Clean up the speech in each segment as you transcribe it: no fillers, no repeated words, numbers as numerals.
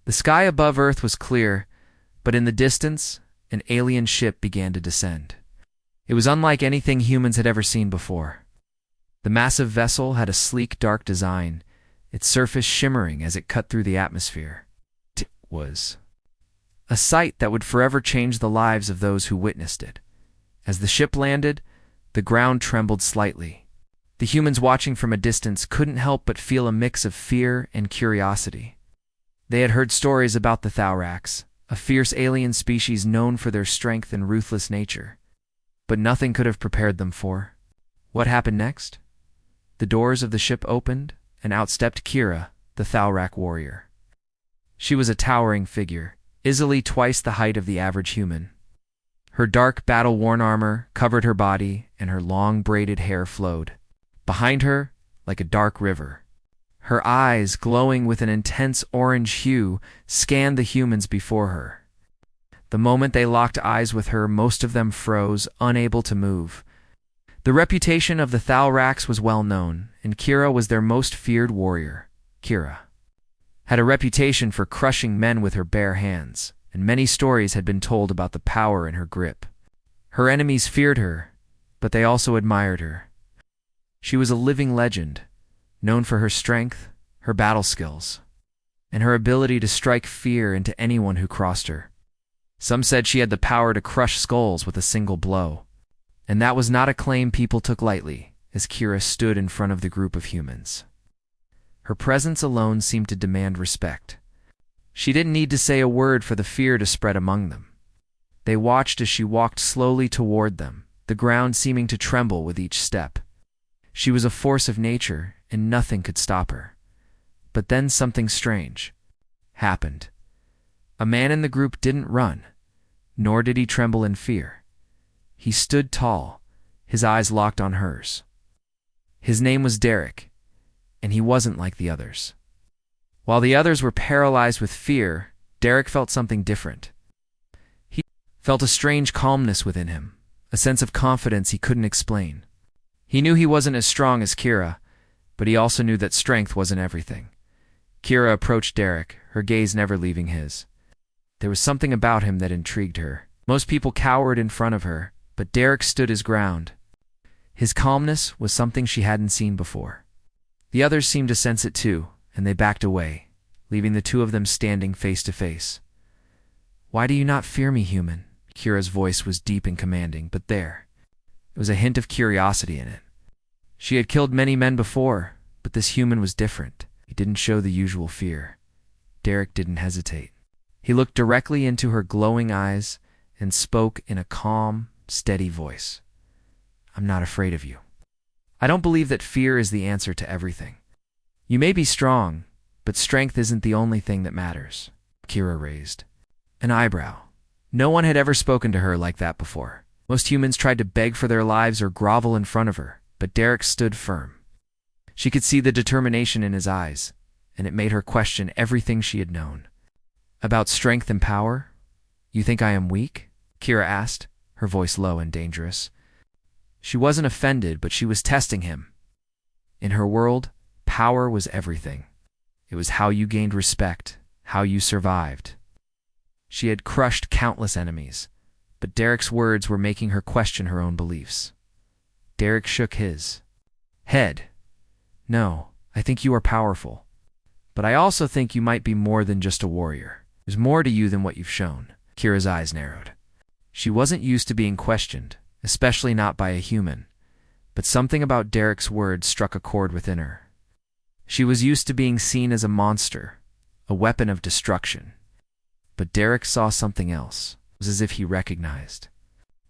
The sky above Earth was clear, but in the distance, an alien ship began to descend. It was unlike anything humans had ever seen before. The massive vessel had a sleek, dark design, its surface shimmering as it cut through the atmosphere. It was a sight that would forever change the lives of those who witnessed it. As the ship landed, the ground trembled slightly. The humans watching from a distance couldn't help but feel a mix of fear and curiosity. They had heard stories about the Thaurax, a fierce alien species known for their strength and ruthless nature. But nothing could have prepared them for what happened next. The doors of the ship opened, and out stepped Kira, the Thaurax warrior. She was a towering figure, easily twice the height of the average human. Her dark, battle-worn armor covered her body, and her long, braided hair flowed behind her like a dark river. Her eyes, glowing with an intense orange hue, scanned the humans before her. The moment they locked eyes with her, most of them froze, unable to move. The reputation of the Thaurax was well known, and Kira was their most feared warrior. Kira had a reputation for crushing men with her bare hands, and many stories had been told about the power in her grip. Her enemies feared her, but they also admired her. She was a living legend, known for her strength, her battle skills, and her ability to strike fear into anyone who crossed her. Some said she had the power to crush skulls with a single blow, and that was not a claim people took lightly as Kira stood in front of the group of humans. Her presence alone seemed to demand respect. She didn't need to say a word for the fear to spread among them. They watched as she walked slowly toward them, the ground seeming to tremble with each step. She was a force of nature, and nothing could stop her. But then something strange happened. A man in the group didn't run, nor did he tremble in fear. He stood tall, his eyes locked on hers. His name was Derek, and he wasn't like the others. While the others were paralyzed with fear, Derek felt something different. He felt a strange calmness within him, a sense of confidence he couldn't explain. He knew he wasn't as strong as Kira, but he also knew that strength wasn't everything. Kira approached Derek, her gaze never leaving his. There was something about him that intrigued her. Most people cowered in front of her, but Derek stood his ground. His calmness was something she hadn't seen before. The others seemed to sense it too, and they backed away, leaving the two of them standing face to face. "Why do you not fear me, human?" Kira's voice was deep and commanding, but there was a hint of curiosity in it. She had killed many men before, but this human was different. He didn't show the usual fear. Derek didn't hesitate. He looked directly into her glowing eyes and spoke in a calm, steady voice. "I'm not afraid of you. I don't believe that fear is the answer to everything. You may be strong, but strength isn't the only thing that matters." Kira raised an eyebrow. No one had ever spoken to her like that before. Most humans tried to beg for their lives or grovel in front of her, but Derek stood firm. She could see the determination in his eyes, and it made her question everything she had known. "About strength and power? You think I am weak?" Kira asked, her voice low and dangerous. She wasn't offended, but she was testing him. In her world, power was everything. It was how you gained respect, how you survived. She had crushed countless enemies, but Derek's words were making her question her own beliefs. Derek shook his head. "No, I think you are powerful. But I also think you might be more than just a warrior. There's more to you than what you've shown." Kira's eyes narrowed. She wasn't used to being questioned, especially not by a human, but something about Derek's words struck a chord within her. She was used to being seen as a monster, a weapon of destruction. But Derek saw something else. It was as if he recognized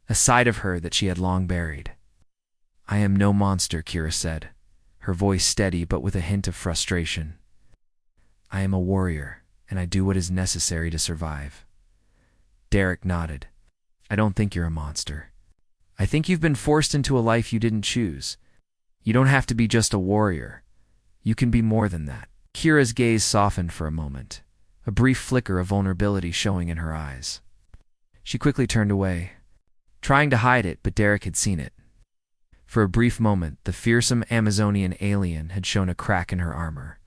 a side of her that she had long buried. "I am no monster," Kira said, her voice steady but with a hint of frustration. "I am a warrior, and I do what is necessary to survive." Derek nodded. "I don't think you're a monster. I think you've been forced into a life you didn't choose. You don't have to be just a warrior. You can be more than that." Kira's gaze softened for a moment, a brief flicker of vulnerability showing in her eyes. She quickly turned away, trying to hide it, but Derek had seen it. For a brief moment, the fearsome Amazonian alien had shown a crack in her armor.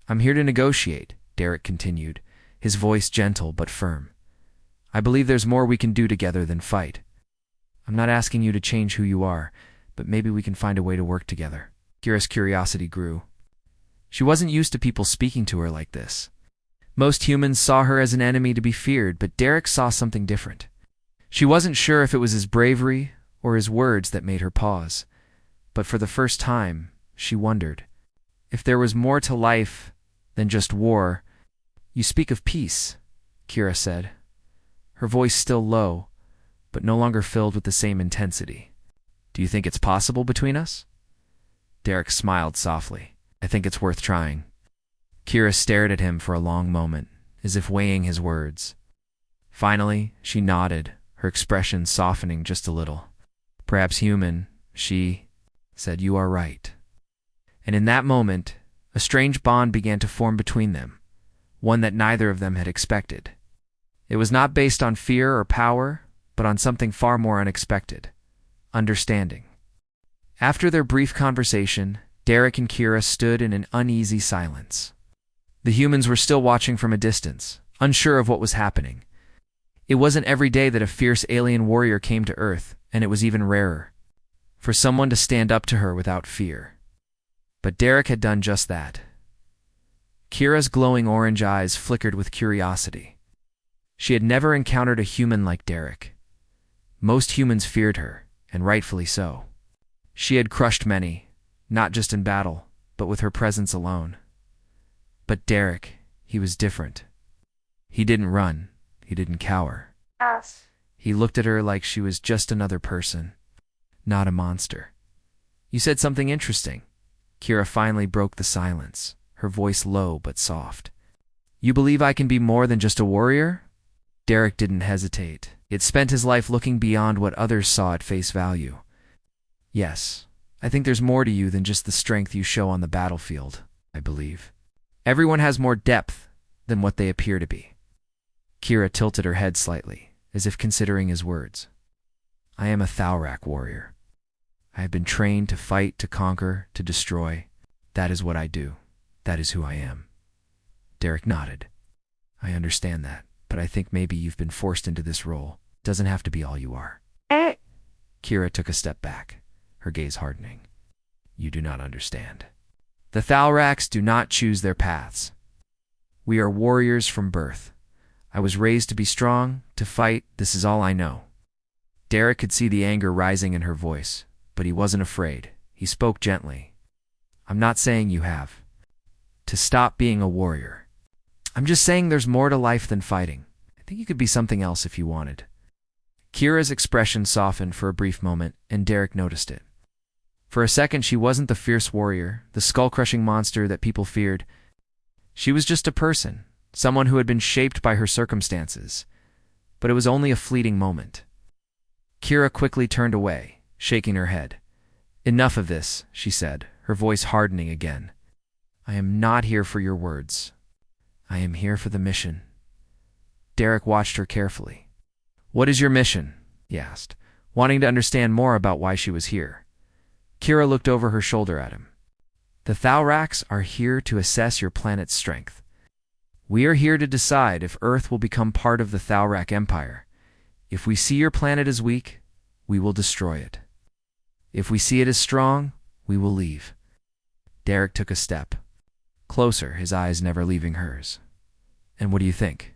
"I'm here to negotiate," Derek continued, his voice gentle but firm. I believe there's more we can do together than fight. I'm not asking you to change who you are, but maybe we can find a way to work together. Kira's curiosity grew. She wasn't used to people speaking to her like this. Most humans saw her as an enemy to be feared, but Derek saw something different. She wasn't sure if it was his bravery or his words that made her pause. But for the first time, she wondered if there was more to life than just war. You speak of peace, Kira said, her voice still low, but no longer filled with the same intensity. Do you think it's possible between us? Derek smiled softly. I think it's worth trying. Kira stared at him for a long moment, as if weighing his words. Finally, she nodded, her expression softening just a little. Perhaps human, she said, you are right. And in that moment, a strange bond began to form between them, one that neither of them had expected. It was not based on fear or power, but on something far more unexpected: understanding. After their brief conversation, Derek and Kira stood in an uneasy silence. The humans were still watching from a distance, unsure of what was happening. It wasn't every day that a fierce alien warrior came to Earth, and it was even rarer for someone to stand up to her without fear. But Derek had done just that. Kira's glowing orange eyes flickered with curiosity. She had never encountered a human like Derek. Most humans feared her, and rightfully so. She had crushed many, not just in battle, but with her presence alone. But Derek, he was different. He didn't run. He didn't cower. He looked at her like she was just another person, not a monster. You said something interesting. Kira finally broke the silence, her voice low but soft. You believe I can be more than just a warrior? Derek didn't hesitate. He had spent his life looking beyond what others saw at face value. Yes, I think there's more to you than just the strength you show on the battlefield, I believe. Everyone has more depth than what they appear to be. Kira tilted her head slightly, as if considering his words. I am a Thalrak warrior. I have been trained to fight, to conquer, to destroy. That is what I do. That is who I am. Derek nodded. I understand that, but I think maybe you've been forced into this role. It doesn't have to be all you are. Kira took a step back, her gaze hardening. You do not understand. The Thalraks do not choose their paths. We are warriors from birth. I was raised to be strong, to fight. This is all I know. Derek could see the anger rising in her voice, but he wasn't afraid. He spoke gently. I'm not saying you have to stop being a warrior. I'm just saying there's more to life than fighting. I think you could be something else if you wanted. Kira's expression softened for a brief moment, and Derek noticed it. For a second, she wasn't the fierce warrior, the skull-crushing monster that people feared. She was just a person, someone who had been shaped by her circumstances. But it was only a fleeting moment. Kira quickly turned away, shaking her head. Enough of this, she said, her voice hardening again. I am not here for your words. I am here for the mission. Derek watched her carefully. What is your mission? He asked, wanting to understand more about why she was here. Kira looked over her shoulder at him. The Thalraks are here to assess your planet's strength. We are here to decide if Earth will become part of the Thalrak Empire. If we see your planet as weak, we will destroy it. If we see it as strong, we will leave. Derek took a step closer, his eyes never leaving hers. And what do you think?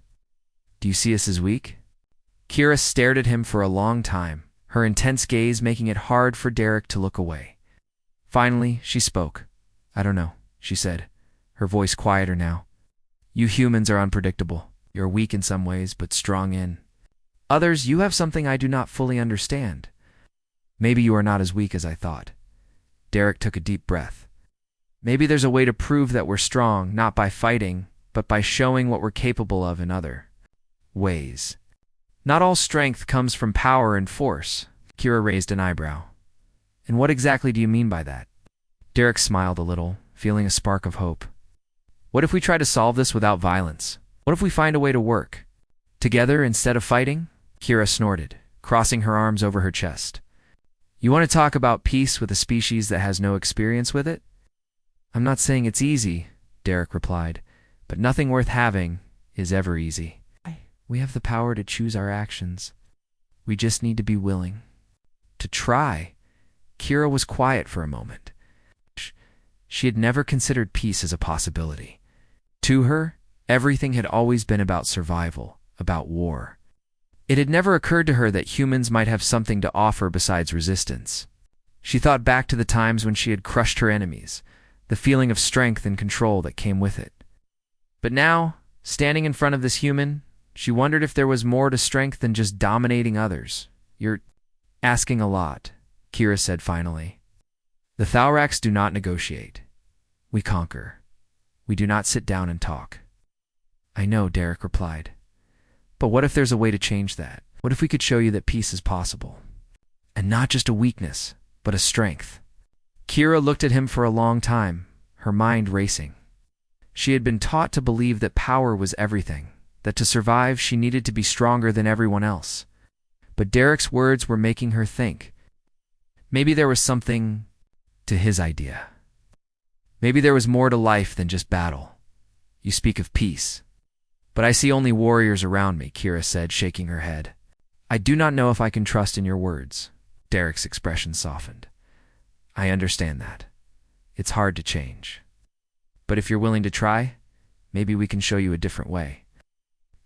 Do you see us as weak? Kira stared at him for a long time, her intense gaze making it hard for Derek to look away. Finally, she spoke. I don't know, she said, her voice quieter now. You humans are unpredictable. You're weak in some ways, but strong in others. You have something I do not fully understand. Maybe you are not as weak as I thought. Derek took a deep breath. Maybe there's a way to prove that we're strong, not by fighting, but by showing what we're capable of in other ways. Not all strength comes from power and force. Kira raised an eyebrow. And what exactly do you mean by that? Derek smiled a little, feeling a spark of hope. What if we try to solve this without violence? What if we find a way to work together instead of fighting? Kira snorted, crossing her arms over her chest. You want to talk about peace with a species that has no experience with it? I'm not saying it's easy, Derek replied, but nothing worth having is ever easy. We have the power to choose our actions. We just need to be willing to try. Kira was quiet for a moment. She had never considered peace as a possibility. To her, everything had always been about survival, about war. It had never occurred to her that humans might have something to offer besides resistance. She thought back to the times when she had crushed her enemies, the feeling of strength and control that came with it. But now, standing in front of this human, she wondered if there was more to strength than just dominating others. You're asking a lot, Kira said finally. The Thauraks do not negotiate. We conquer. We do not sit down and talk. I know, Derek replied. But what if there's a way to change that? What if we could show you that peace is possible? And not just a weakness, but a strength. Kira looked at him for a long time, her mind racing. She had been taught to believe that power was everything, that to survive she needed to be stronger than everyone else. But Derek's words were making her think. Maybe there was something to his idea. Maybe there was more to life than just battle. You speak of peace. But I see only warriors around me, Kira said, shaking her head. I do not know if I can trust in your words. Derek's expression softened. I understand that. It's hard to change. But if you're willing to try, maybe we can show you a different way.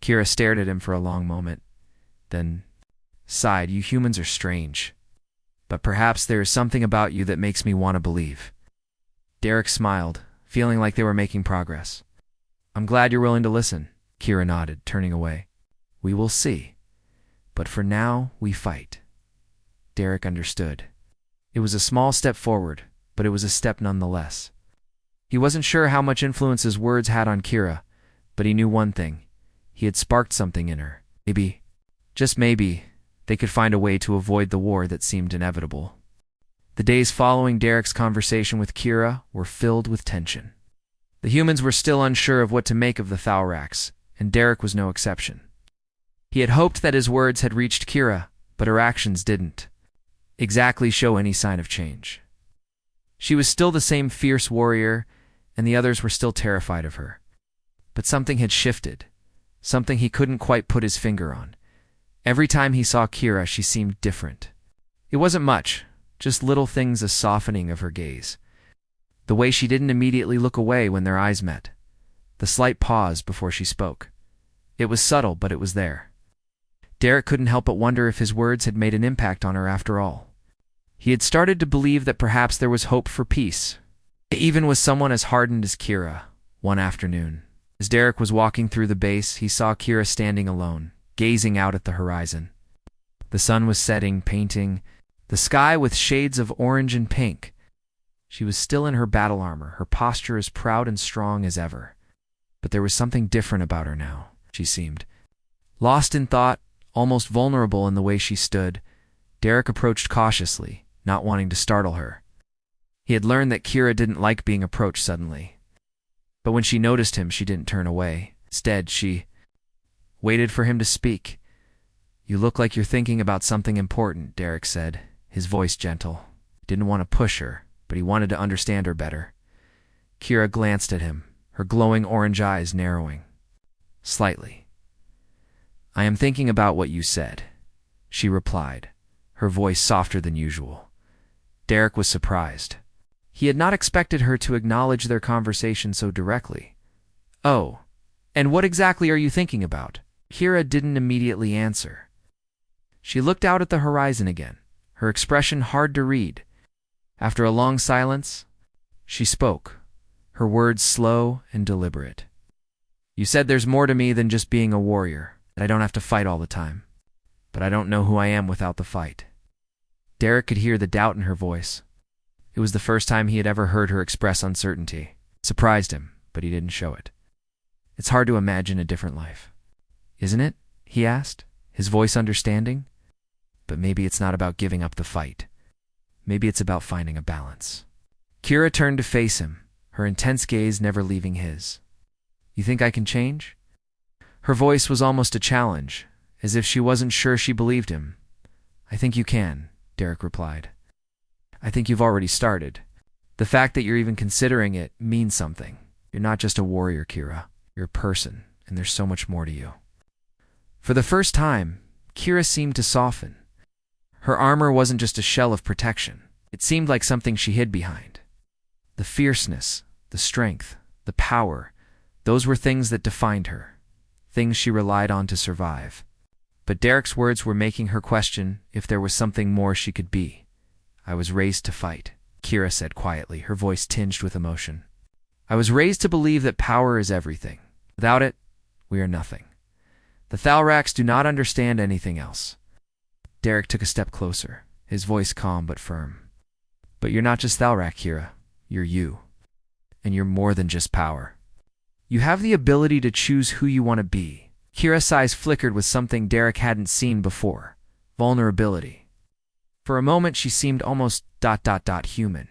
Kira stared at him for a long moment, then sighed. You humans are strange. But perhaps there is something about you that makes me want to believe. Derek smiled, feeling like they were making progress. I'm glad you're willing to listen, Kira nodded, turning away. We will see. But for now, we fight. Derek understood. It was a small step forward, but it was a step nonetheless. He wasn't sure how much influence his words had on Kira, but he knew one thing. He had sparked something in her. Maybe, just maybe, they could find a way to avoid the war that seemed inevitable. The days following Derek's conversation with Kira were filled with tension. The humans were still unsure of what to make of the Thauraks, and Derek was no exception. He had hoped that his words had reached Kira, but her actions didn't exactly show any sign of change. She was still the same fierce warrior, and the others were still terrified of her. But something had shifted, something he couldn't quite put his finger on. Every time he saw Kira, she seemed different. It wasn't much, just little things, a softening of her gaze. The way she didn't immediately look away when their eyes met. The slight pause before she spoke. It was subtle, but it was there. Derek couldn't help but wonder if his words had made an impact on her after all. He had started to believe that perhaps there was hope for peace, even with someone as hardened as Kira. One afternoon, as Derek was walking through the base, he saw Kira standing alone, gazing out at the horizon. The sun was setting, painting the sky with shades of orange and pink. She was still in her battle armor, her posture as proud and strong as ever. But there was something different about her now, she seemed. Lost in thought, almost vulnerable in the way she stood, Derek approached cautiously, not wanting to startle her. He had learned that Kira didn't like being approached suddenly. But when she noticed him, she didn't turn away. Instead, she waited for him to speak. You look like you're thinking about something important, Derek said, his voice gentle. He didn't want to push her, but he wanted to understand her better. Kira glanced at him, her glowing orange eyes narrowing slightly. I am thinking about what you said, she replied, her voice softer than usual. Derek was surprised. He had not expected her to acknowledge their conversation so directly. Oh, and what exactly are you thinking about? Kira didn't immediately answer. She looked out at the horizon again, her expression hard to read. After a long silence, she spoke, her words slow and deliberate. You said there's more to me than just being a warrior, that I don't have to fight all the time. But I don't know who I am without the fight. Derek could hear the doubt in her voice. It was the first time he had ever heard her express uncertainty. It surprised him, but he didn't show it. It's hard to imagine a different life. Isn't it? He asked, his voice understanding. But maybe it's not about giving up the fight. Maybe it's about finding a balance. Kira turned to face him, her intense gaze never leaving his. You think I can change? Her voice was almost a challenge, as if she wasn't sure she believed him. I think you can, Derek replied. I think you've already started. The fact that you're even considering it means something. You're not just a warrior, Kira. You're a person, and there's so much more to you. For the first time, Kira seemed to soften. Her armor wasn't just a shell of protection. It seemed like something she hid behind. The fierceness, the strength, the power, those were things that defined her, things she relied on to survive. But Derek's words were making her question if there was something more she could be. "I was raised to fight," Kira said quietly, her voice tinged with emotion. "I was raised to believe that power is everything. Without it, we are nothing. The Thalrax do not understand anything else." Derek took a step closer, his voice calm but firm. "But you're not just Thalrak, Kira. You're you. And you're more than just power. You have the ability to choose who you want to be." Kira's eyes flickered with something Derek hadn't seen before: vulnerability. For a moment she seemed almost human.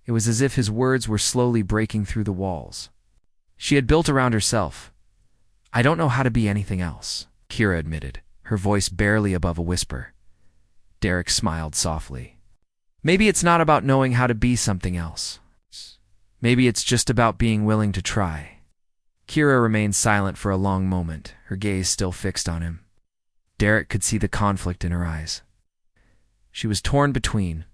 It was as if his words were slowly breaking through the walls she had built around herself. "I don't know how to be anything else," Kira admitted, her voice barely above a whisper. Derek smiled softly. "Maybe it's not about knowing how to be something else. Maybe it's just about being willing to try." Kira remained silent for a long moment, her gaze still fixed on him. Derek could see the conflict in her eyes. She was torn between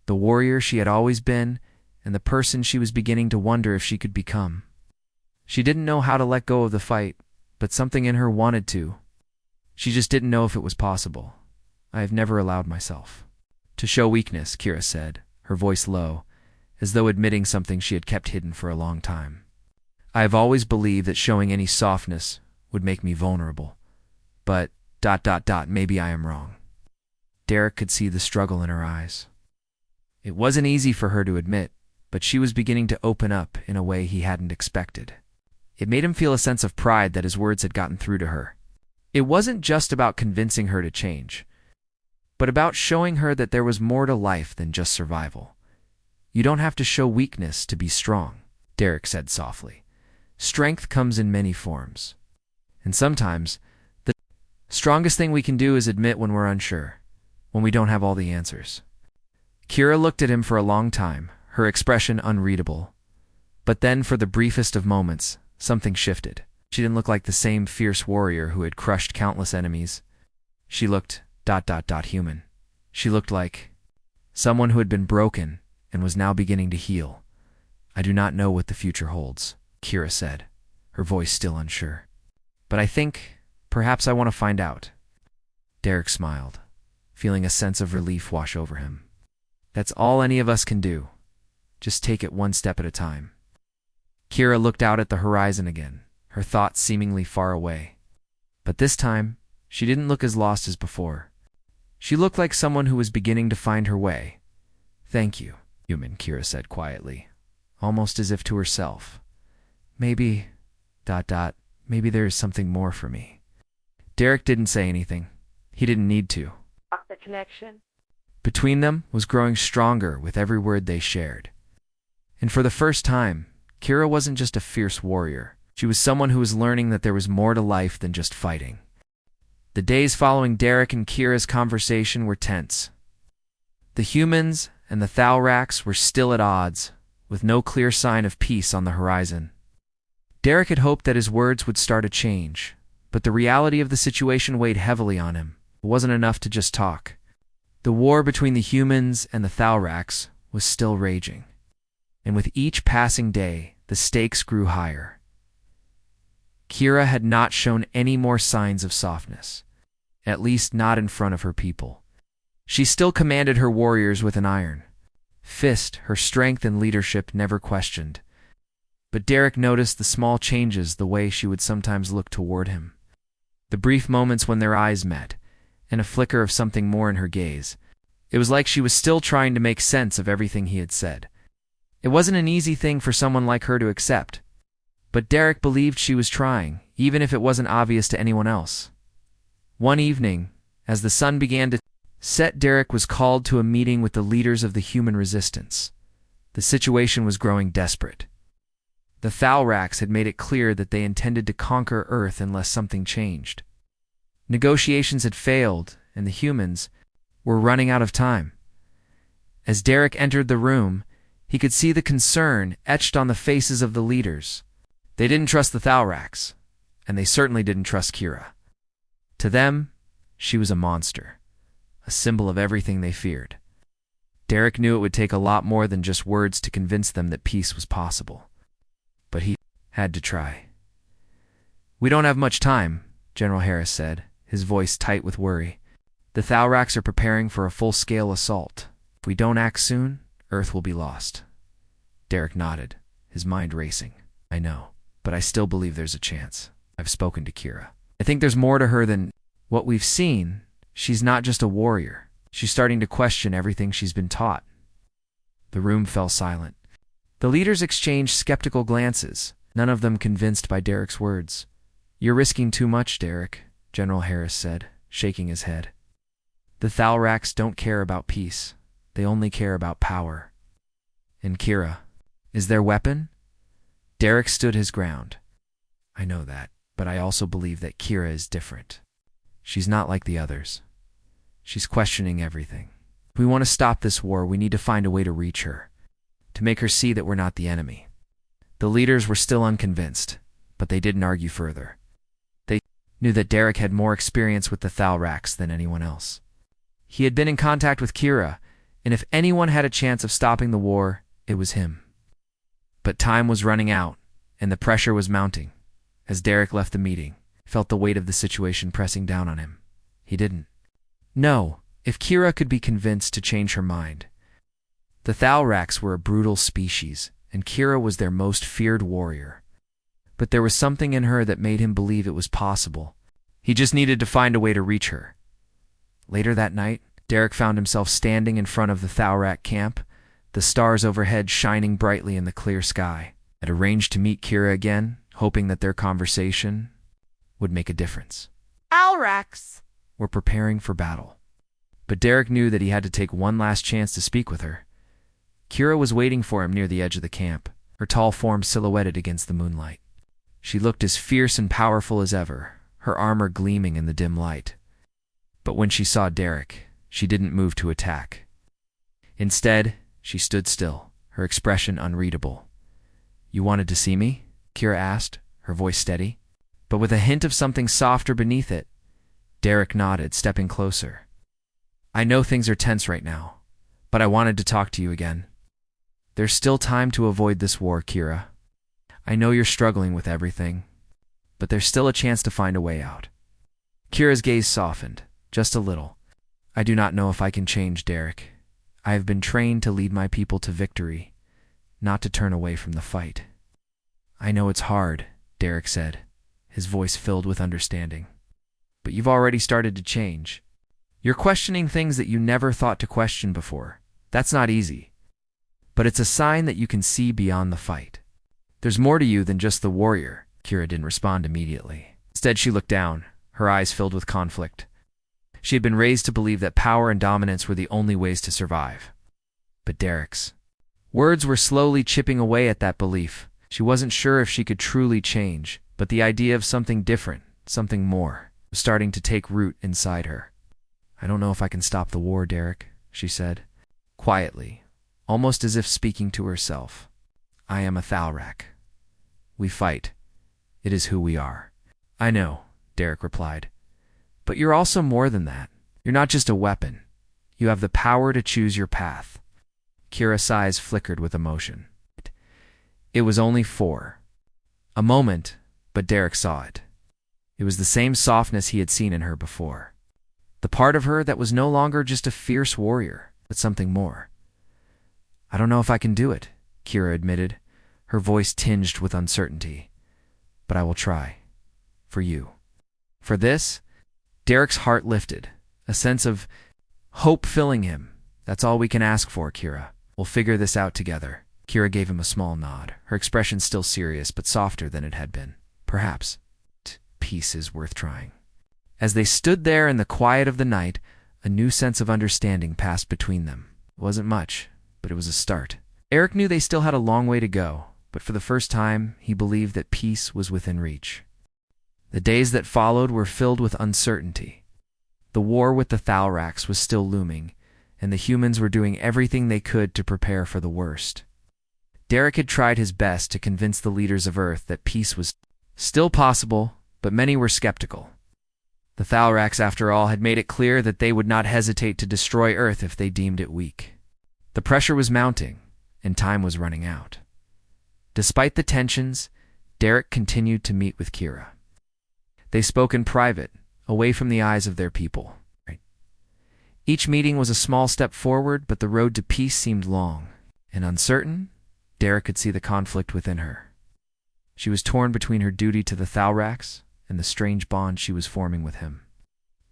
the warrior she had always been and the person she was beginning to wonder if she could become. She didn't know how to let go of the fight, but something in her wanted to. She just didn't know if it was possible. "I have never allowed myself to show weakness," Kira said, her voice low, as though admitting something she had kept hidden for a long time. "I have always believed that showing any softness would make me vulnerable. But maybe I am wrong." Derek could see the struggle in her eyes. It wasn't easy for her to admit, but she was beginning to open up in a way he hadn't expected. It made him feel a sense of pride that his words had gotten through to her. It wasn't just about convincing her to change, but about showing her that there was more to life than just survival. "You don't have to show weakness to be strong," Derek said softly. "Strength comes in many forms. And sometimes, the strongest thing we can do is admit when we're unsure, when we don't have all the answers." Kira looked at him for a long time, her expression unreadable. But then, for the briefest of moments, something shifted. She didn't look like the same fierce warrior who had crushed countless enemies. She looked human. She looked like someone who had been broken and was now beginning to heal. "I do not know what the future holds," Kira said, her voice still unsure. "But I think perhaps I want to find out." Derek smiled, feeling a sense of relief wash over him. "That's all any of us can do. Just take it one step at a time." Kira looked out at the horizon again, her thoughts seemingly far away. But this time, she didn't look as lost as before. She looked like someone who was beginning to find her way. "Thank you, human," Kira said quietly, almost as if to herself. Maybe there is something more for me." Derek didn't say anything. He didn't need to. The connection between them was growing stronger with every word they shared. And for the first time, Kira wasn't just a fierce warrior. She was someone who was learning that there was more to life than just fighting. The days following Derek and Kira's conversation were tense. The humans and the Thalrax were still at odds, with no clear sign of peace on the horizon. Derek had hoped that his words would start a change, but the reality of the situation weighed heavily on him. It wasn't enough to just talk. The war between the humans and the Thalrax was still raging. And with each passing day, the stakes grew higher. Kira had not shown any more signs of softness, at least not in front of her people. She still commanded her warriors with an iron fist, her strength and leadership never questioned. But Derek noticed the small changes, the way she would sometimes look toward him. The brief moments when their eyes met, and a flicker of something more in her gaze. It was like she was still trying to make sense of everything he had said. It wasn't an easy thing for someone like her to accept, but Derek believed she was trying, even if it wasn't obvious to anyone else. One evening, as the sun began to set, Derek was called to a meeting with the leaders of the human resistance. The situation was growing desperate. The Thalrax had made it clear that they intended to conquer Earth unless something changed. Negotiations had failed, and the humans were running out of time. As Derek entered the room, he could see the concern etched on the faces of the leaders. They didn't trust the Thalrax, and they certainly didn't trust Kira. To them, she was a monster, a symbol of everything they feared. Derek knew it would take a lot more than just words to convince them that peace was possible. But he had to try. "We don't have much time," General Harris said, his voice tight with worry. "The Thalraks are preparing for a full-scale assault. If we don't act soon, Earth will be lost." Derek nodded, his mind racing. "I know, but I still believe there's a chance. I've spoken to Kira. I think there's more to her than what we've seen. She's not just a warrior. She's starting to question everything she's been taught." The room fell silent. The leaders exchanged skeptical glances, none of them convinced by Derek's words. "You're risking too much, Derek," General Harris said, shaking his head. "The Thalraks don't care about peace. They only care about power." "And Kira, is their weapon?" Derek stood his ground. "I know that, but I also believe that Kira is different. She's not like the others. She's questioning everything. If we want to stop this war, we need to find a way to reach her, to make her see that we're not the enemy." The leaders were still unconvinced, but they didn't argue further. They knew that Derek had more experience with the Thalraks than anyone else. He had been in contact with Kira, and if anyone had a chance of stopping the war, it was him. But time was running out, and the pressure was mounting. As Derek left the meeting, he felt the weight of the situation pressing down on him. He didn't know if Kira could be convinced to change her mind. The Thalraks were a brutal species, and Kira was their most feared warrior. But there was something in her that made him believe it was possible. He just needed to find a way to reach her. Later that night, Derek found himself standing in front of the Thalrak camp, the stars overhead shining brightly in the clear sky. Had arranged to meet Kira again, hoping that their conversation would make a difference. Thalraks Were preparing for battle. But Derek knew that he had to take one last chance to speak with her. Kira was waiting for him near the edge of the camp, her tall form silhouetted against the moonlight. She looked as fierce and powerful as ever, her armor gleaming in the dim light. But when she saw Derek, she didn't move to attack. Instead, she stood still, her expression unreadable. "You wanted to see me?" Kira asked, her voice steady, but with a hint of something softer beneath it. Derek nodded, stepping closer. "I know things are tense right now, but I wanted to talk to you again. There's still time to avoid this war, Kira. I know you're struggling with everything, but there's still a chance to find a way out." Kira's gaze softened, just a little. "I do not know if I can change, Derek. I have been trained to lead my people to victory, not to turn away from the fight." "I know it's hard," Derek said, his voice filled with understanding. "But you've already started to change. You're questioning things that you never thought to question before. That's not easy. But it's a sign that you can see beyond the fight. There's more to you than just the warrior." Kira didn't respond immediately. Instead, she looked down, her eyes filled with conflict. She had been raised to believe that power and dominance were the only ways to survive. But Derek's words were slowly chipping away at that belief. She wasn't sure if she could truly change, but the idea of something different, something more, was starting to take root inside her. "I don't know if I can stop the war, Derek," she said, quietly, almost as if speaking to herself. "I am a Thalrak. We fight. It is who we are." "I know," Derek replied. "But you're also more than that. You're not just a weapon. You have the power to choose your path." Kira's eyes flickered with emotion. It was only for a moment, but Derek saw it. It was the same softness he had seen in her before. The part of her that was no longer just a fierce warrior, but something more. "I don't know if I can do it," Kira admitted, her voice tinged with uncertainty. "But I will try. For you." For this, Derek's heart lifted, a sense of hope filling him. "That's all we can ask for, Kira. We'll figure this out together." Kira gave him a small nod, her expression still serious but softer than it had been. "Perhaps peace is worth trying." As they stood there in the quiet of the night, a new sense of understanding passed between them. It wasn't much, but it was a start. Eric knew they still had a long way to go, but for the first time, he believed that peace was within reach. The days that followed were filled with uncertainty. The war with the Thalraks was still looming, and the humans were doing everything they could to prepare for the worst. Derek had tried his best to convince the leaders of Earth that peace was still possible, but many were skeptical. The Thalrax, after all, had made it clear that they would not hesitate to destroy Earth if they deemed it weak. The pressure was mounting, and time was running out. Despite the tensions, Derek continued to meet with Kira. They spoke in private, away from the eyes of their people. Each meeting was a small step forward, but the road to peace seemed long and uncertain. Derek could see the conflict within her. She was torn between her duty to the Thalrax and the strange bond she was forming with him.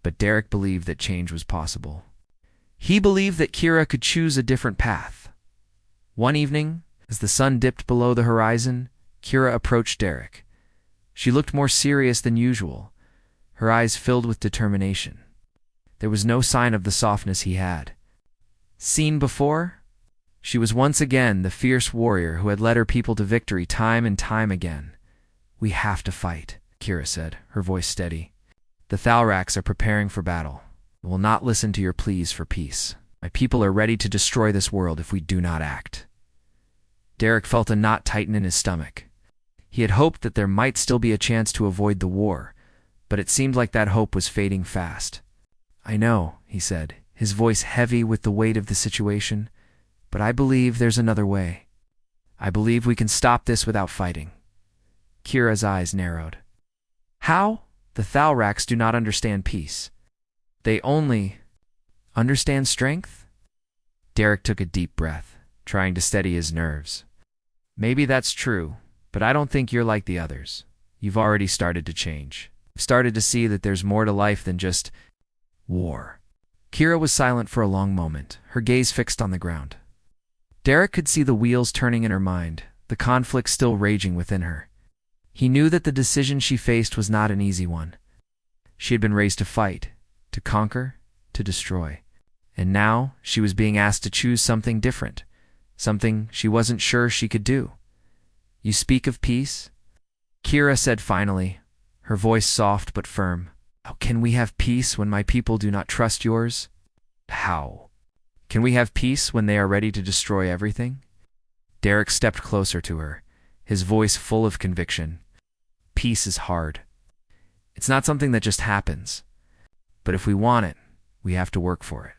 But Derek believed that change was possible. He believed that Kira could choose a different path. One evening, as the sun dipped below the horizon, Kira approached Derek. She looked more serious than usual, her eyes filled with determination. There was no sign of the softness he had seen before. She was once again the fierce warrior who had led her people to victory time and time again. "We have to fight," Kira said, her voice steady. "The Thalrax are preparing for battle. I will not listen to your pleas for peace. My people are ready to destroy this world if we do not act." Derek felt a knot tighten in his stomach. He had hoped that there might still be a chance to avoid the war, but it seemed like that hope was fading fast. "I know," he said, his voice heavy with the weight of the situation, "but I believe there's another way. I believe we can stop this without fighting." Kira's eyes narrowed. "How? The Thalrax do not understand peace. They only understand strength?" Derek took a deep breath, trying to steady his nerves. "Maybe that's true, but I don't think you're like the others. You've already started to change. You've started to see that there's more to life than just war." Kira was silent for a long moment, her gaze fixed on the ground. Derek could see the wheels turning in her mind, the conflict still raging within her. He knew that the decision she faced was not an easy one. She had been raised to fight, to conquer, to destroy. And now she was being asked to choose something different, something she wasn't sure she could do. "You speak of peace?" Kira said finally, her voice soft but firm. "How can we have peace when my people do not trust yours?" "How? Can we have peace when they are ready to destroy everything?" Derek stepped closer to her, his voice full of conviction. "Peace is hard. It's not something that just happens. But if we want it, we have to work for it.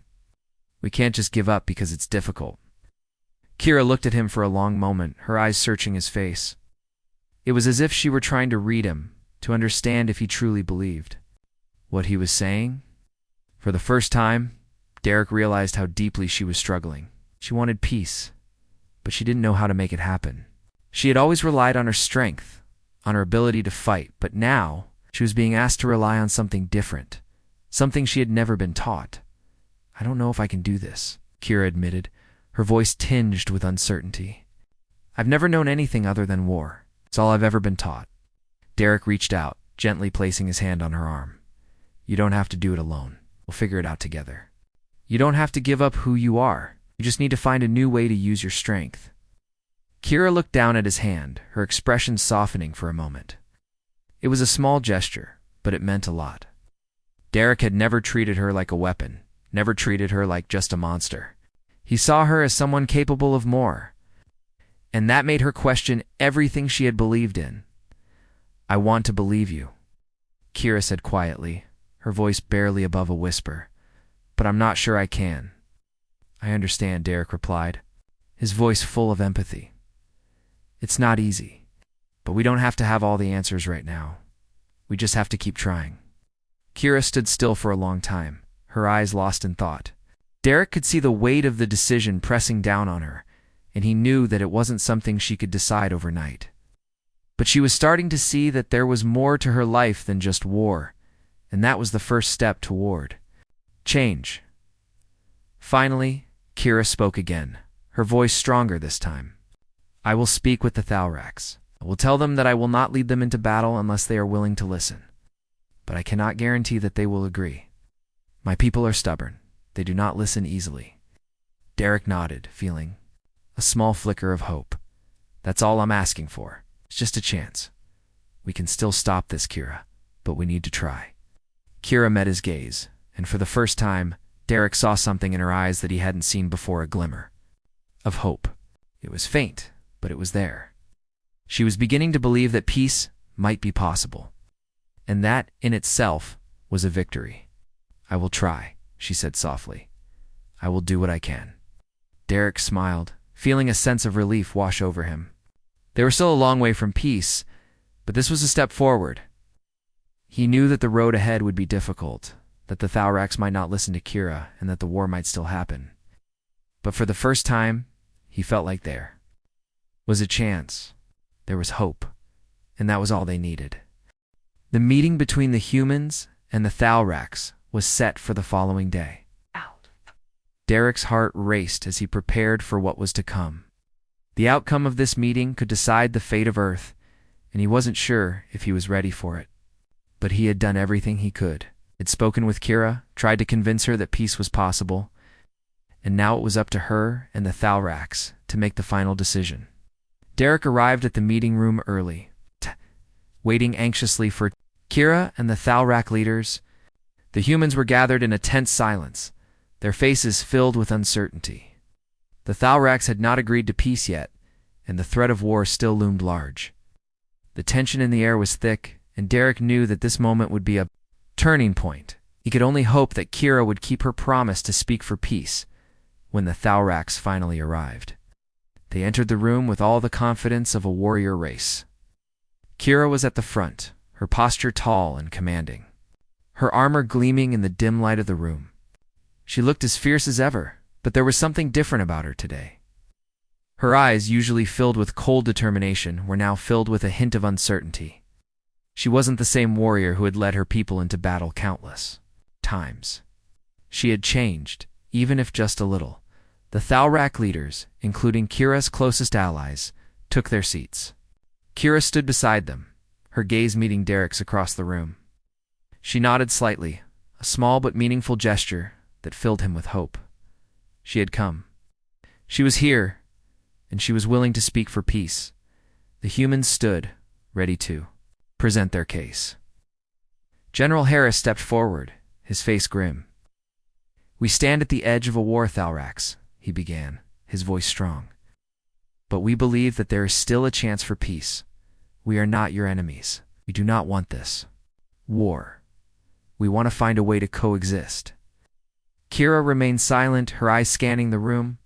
We can't just give up because it's difficult." Kira looked at him for a long moment, her eyes searching his face. It was as if she were trying to read him, to understand if he truly believed what he was saying. For the first time, Derek realized how deeply she was struggling. She wanted peace, but she didn't know how to make it happen. She had always relied on her strength, on her ability to fight, but now she was being asked to rely on something different, something she had never been taught. "I don't know if I can do this," Kira admitted, her voice tinged with uncertainty. "I've never known anything other than war. It's all I've ever been taught." Derek reached out, gently placing his hand on her arm. "You don't have to do it alone. We'll figure it out together. You don't have to give up who you are. You just need to find a new way to use your strength." Kira looked down at his hand, her expression softening for a moment. It was a small gesture, but it meant a lot. Derek had never treated her like a weapon, never treated her like just a monster. He saw her as someone capable of more, and that made her question everything she had believed in. "I want to believe you," Kira said quietly, her voice barely above a whisper, "but I'm not sure I can." "I understand," Derek replied, his voice full of empathy. "It's not easy, but we don't have to have all the answers right now. We just have to keep trying." Kira stood still for a long time, her eyes lost in thought. Derek could see the weight of the decision pressing down on her, and he knew that it wasn't something she could decide overnight. But she was starting to see that there was more to her life than just war, and that was the first step toward change. Finally, Kira spoke again, her voice stronger this time. "I will speak with the Thalrax. I will tell them that I will not lead them into battle unless they are willing to listen. But I cannot guarantee that they will agree. My people are stubborn. They do not listen easily." Derek nodded, feeling a small flicker of hope. "That's all I'm asking for. It's just a chance. We can still stop this, Kira, but we need to try." Kira met his gaze, and for the first time, Derek saw something in her eyes that he hadn't seen before, a glimmer of hope. It was faint, but it was there. She was beginning to believe that peace might be possible. and that, in itself, was a victory. "I will try," she said softly. "I will do what I can." Derek smiled, feeling a sense of relief wash over him. They were still a long way from peace, but this was a step forward. He knew that the road ahead would be difficult, that the Thalrax might not listen to Kira, and that the war might still happen. But for the first time, he felt like there was a chance. There was hope, and that was all they needed. The meeting between the humans and the Thalrax was set for the following day. Derek's heart raced as he prepared for what was to come. The outcome of this meeting could decide the fate of Earth, and he wasn't sure if he was ready for it. But he had done everything he could. He'd spoken with Kira, tried to convince her that peace was possible, and now it was up to her and the Thalrax to make the final decision. Derek arrived at the meeting room early, waiting anxiously for Kira and the Thalrax leaders. The humans were gathered in a tense silence, their faces filled with uncertainty. The Thalrax had not agreed to peace yet, and the threat of war still loomed large. The tension in the air was thick, and Derek knew that this moment would be a turning point. He could only hope that Kira would keep her promise to speak for peace when the Thalrax finally arrived. They entered the room with all the confidence of a warrior race. Kira was at the front, her posture tall and commanding, her armor gleaming in the dim light of the room. She looked as fierce as ever, but there was something different about her today. Her eyes, usually filled with cold determination, were now filled with a hint of uncertainty. She wasn't the same warrior who had led her people into battle countless times. She had changed, even if just a little. The Thalrax leaders, including Kira's closest allies, took their seats. Kira stood beside them, her gaze meeting Derek's across the room. She nodded slightly, a small but meaningful gesture that filled him with hope. She had come. She was here, and she was willing to speak for peace. The humans stood, ready to present their case. General Harris stepped forward, his face grim. "We stand at the edge of a war, Thalrax," he began, his voice strong. "But we believe that there is still a chance for peace. We are not your enemies. We do not want this war. We want to find a way to coexist." Kira remained silent, her eyes scanning the room.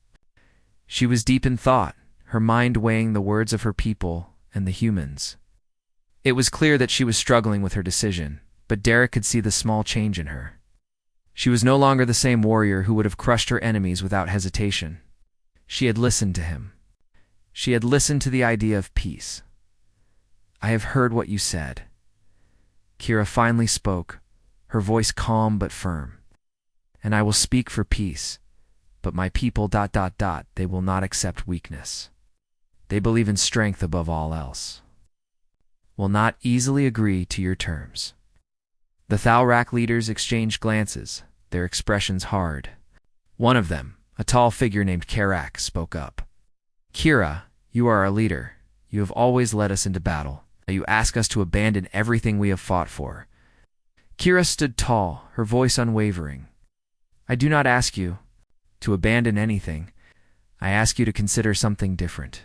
She was deep in thought, her mind weighing the words of her people and the humans. It was clear that she was struggling with her decision, but Derek could see the small change in her. She was no longer the same warrior who would have crushed her enemies without hesitation. She had listened to him. She had listened to the idea of peace. "I have heard what you said." Kira finally spoke, her voice calm but firm. "And I will speak for peace, but my people ... they will not accept weakness. They believe in strength above all else. Will not easily agree to your terms." The Thalrax leaders exchanged glances, their expressions hard. One of them, a tall figure named Karak, spoke up. "Kira, you are our leader. You have always led us into battle. Now you ask us to abandon everything we have fought for." Kira stood tall, her voice unwavering. "I do not ask you to abandon anything. I ask you to consider something different.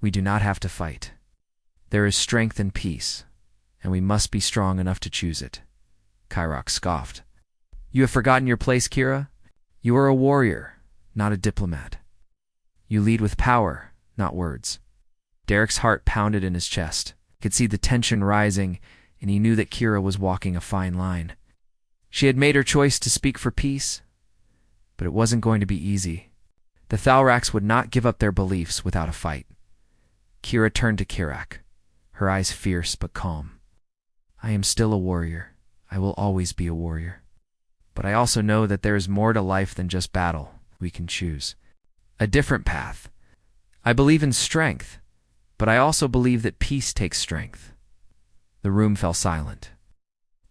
We do not have to fight. There is strength in peace, and we must be strong enough to choose it." Karak scoffed. "You have forgotten your place, Kira. You are a warrior, not a diplomat. You lead with power, not words." Derek's heart pounded in his chest. He could see the tension rising, and he knew that Kira was walking a fine line. She had made her choice to speak for peace, but it wasn't going to be easy. The Thalrax would not give up their beliefs without a fight. Kira turned to Karak, her eyes fierce but calm. "I am still a warrior. I will always be a warrior. But I also know that there is more to life than just battle. We can choose a different path. I believe in strength, but I also believe that peace takes strength." The room fell silent.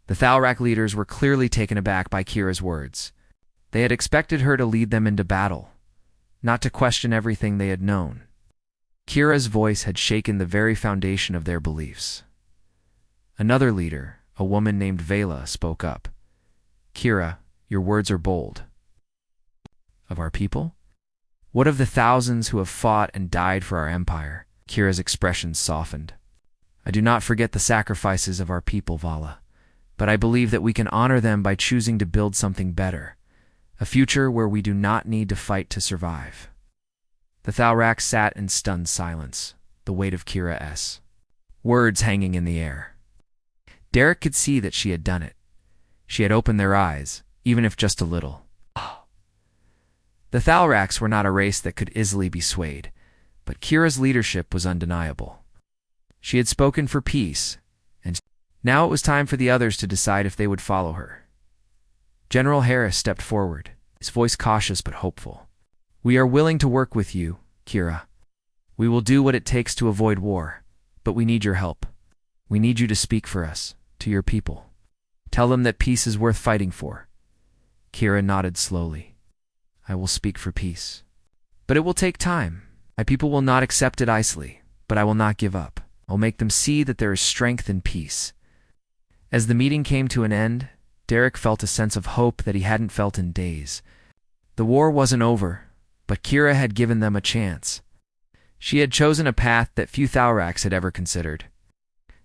The Thalrax leaders were clearly taken aback by Kira's words. They had expected her to lead them into battle, not to question everything they had known. Kira's voice had shaken the very foundation of their beliefs. Another leader, a woman named Vela, spoke up. "Kira, your words are bold." "Of our people? What of the thousands who have fought and died for our empire?" Kira's expression softened. "I do not forget the sacrifices of our people, Vala. but I believe that we can honor them by choosing to build something better, a future where we do not need to fight to survive." The Thalrak sat in stunned silence, the weight of Kira's words hanging in the air. Derek could see that she had done it. She had opened their eyes, even if just a little. The Thalraks were not a race that could easily be swayed, but Kira's leadership was undeniable. She had spoken for peace, and now it was time for the others to decide if they would follow her. General Harris stepped forward, his voice cautious but hopeful. "We are willing to work with you, Kira. We will do what it takes to avoid war, but we need your help. We need you to speak for us, to your people. Tell them that peace is worth fighting for." Kira nodded slowly. "I will speak for peace. But it will take time. My people will not accept it easily, but I will not give up. I'll make them see that there is strength in peace." As the meeting came to an end, Derek felt a sense of hope that he hadn't felt in days. The war wasn't over, but Kira had given them a chance. She had chosen a path that few Thalraks had ever considered.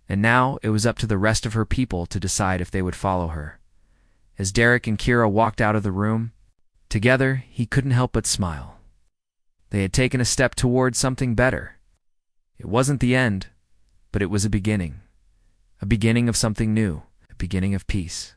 And now it was up to the rest of her people to decide if they would follow her. As Derek and Kira walked out of the room, together, he couldn't help but smile. They had taken a step toward something better. It wasn't the end, but it was a beginning of something new, a beginning of peace.